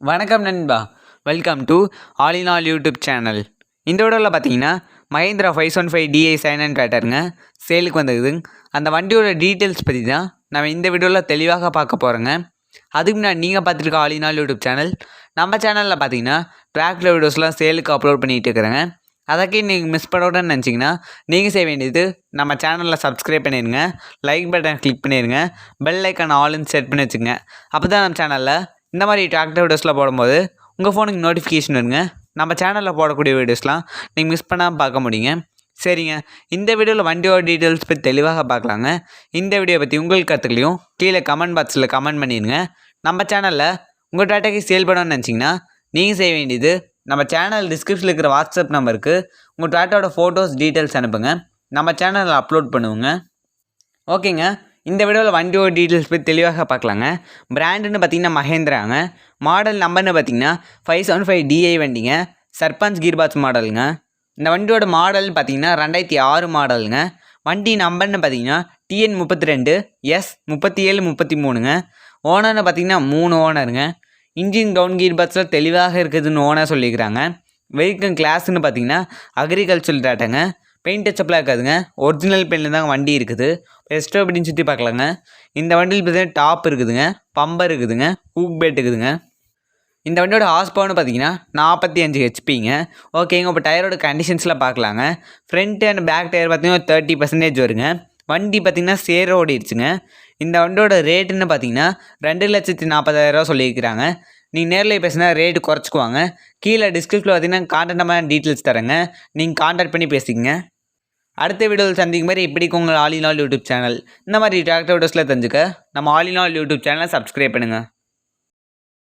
வணக்கம் நண்பா, welcome to all in all YouTube channel. இந்த வீடியோவில் பார்த்தீங்கன்னா மஹிந்திரா 515 டிஐ சைனன் பேட்டருங்க சேலுக்கு வந்ததுங்க. அந்த வண்டியோட டீட்டெயில்ஸ் பற்றி தான் நம்ம இந்த வீடியோவில் தெளிவாக பார்க்க போகிறோங்க. அதுக்கு முன்னாடி நீங்கள் பார்த்துருக்க all in all YouTube channel, நம்ம சேனலில் பார்த்தீங்கன்னா டிராக்டர் வீடியோஸ்லாம் சேலுக்கு அப்லோட் பண்ணிகிட்டு இருக்கிறேங்க. அதற்கே நீங்கள் மிஸ் பண்ணணும்னு நினச்சிங்கன்னா நீங்கள் செய்ய வேண்டியது நம்ம சேனலில் சப்ஸ்கிரைப் பண்ணிடுங்க, லைக் பட்டன் கிளிக் பண்ணிடுங்க, பெல் ஐக்கான் ஆல்னு செட் பண்ணி வச்சுங்க. அப்போ தான் நம்ம சேனலில் இந்த மாதிரி டிராக்டர் வீடியோஸ்லாம் போடும்போது உங்கள் ஃபோனுக்கு நோட்டிஃபிகேஷன் வருங்க. நம்ம சேனலில் போடக்கூடிய வீடியோஸ்லாம் நீங்கள் மிஸ் பண்ணாமல் பார்க்க முடியுங்க. சரிங்க, இந்த வீடியோவில் வண்டியோட டீட்டெயில்ஸ் பற்றி தெளிவாக பார்க்கலாங்க. இந்த வீடியோ பற்றி உங்களுக்கு கற்றுக்கலையும் கீழே கமெண்ட் பாக்ஸில் கமெண்ட் பண்ணிடுங்க. நம்ம சேனலில் உங்கள் டாட்டாக்கு சேல் பண்ணணும்னு நினச்சிங்கன்னா நீங்கள் செய்ய வேண்டியது நம்ம சேனல் டிஸ்கிரிப்ஷனில் இருக்கிற வாட்ஸ்அப் நம்பருக்கு உங்கள் டாட்டாவோட ஃபோட்டோஸ் டீட்டெயில்ஸ் அனுப்புங்க, நம்ம சேனலில் அப்லோட் பண்ணுவோங்க. ஓகேங்க, இந்த வீடியோவில் வண்டியோட டீட்டெயில்ஸ் பற்றி தெளிவாக பார்க்கலாங்க. பிராண்டுன்னு பார்த்தீங்கன்னா மஹேந்திராங்க. மாடல் நம்பர்னு பார்த்தீங்கன்னா 575 டிஐ வண்டிங்க, சர்பஞ்ச் கீர்பாக்ஸ் மாடலுங்க. இந்த வண்டியோட மாடல் பார்த்தீங்கன்னா 2006 மாடலுங்க. வண்டி நம்பர்னு பார்த்தீங்கன்னா TN 32 S 37 33ங்க. ஓனர்னு பார்த்தீங்கன்னா 3 ஓனருங்க. இன்ஜின் டவுன் கீர்பாக்ஸில் தெளிவாக இருக்குதுன்னு ஓனர் சொல்லியிருக்கிறாங்க. வெஹிக்கிள் கிளாஸ்ன்னு பார்த்தீங்கன்னா அக்ரிகல்ச்சர் டேட்டாங்க. பெயிண்ட் டச்சப்லாம் இருக்காதுங்க, ஒரிஜினல் பெயிண்டில் தாங்க வண்டி இருக்குது. எஸ்டோ அப்படின்னு சுற்றி பார்க்கலாங்க. இந்த வண்டியில் பார்த்தீங்கன்னா டாப் இருக்குதுங்க, பம்பர் இருக்குதுங்க, ஹூக் பேட் இருக்குதுங்க. இந்த வண்டியோட ஹார்ஸ் பவர்னு பார்த்தீங்கன்னா 45 ஹெச்பிங்க. ஓகேங்க, இப்போ டயரோட கண்டிஷன்ஸ்லாம் பார்க்கலாங்க. ஃப்ரண்ட் அண்ட் பேக் டயர் பார்த்தீங்கன்னா 30% வருங்க. வண்டி பார்த்தீங்கன்னா சேர் ஓடிடுச்சுங்க. இந்த வண்டியோட ரேட்டுன்னு பார்த்தீங்கன்னா 2,40,000 சொல்லியிருக்கிறாங்க. நீங்கள் நேரில் பேசினா ரேட்டு குறைச்சிக்குவாங்க. கீழே டிஸ்கிரிப்ஷனில் பார்த்தீங்கன்னா கான்டாக்ட் டீட்டெயில்ஸ் தரேங்க, நீங்கள் கான்டாக்ட் பண்ணி பேசிக்கங்க. அடுத்த வீடியோவில் சந்திக்கும் மாதிரி இப்படிக்கு உங்கள் all in all YouTube channel இந்த மாதிரி டிராக்டர் வீடியோஸில் தெரிஞ்சுக்க நம்ம ஆல் இன் ஆல் யூடியூப் சேனலை சப்ஸ்கிரைப் பண்ணுங்கள்.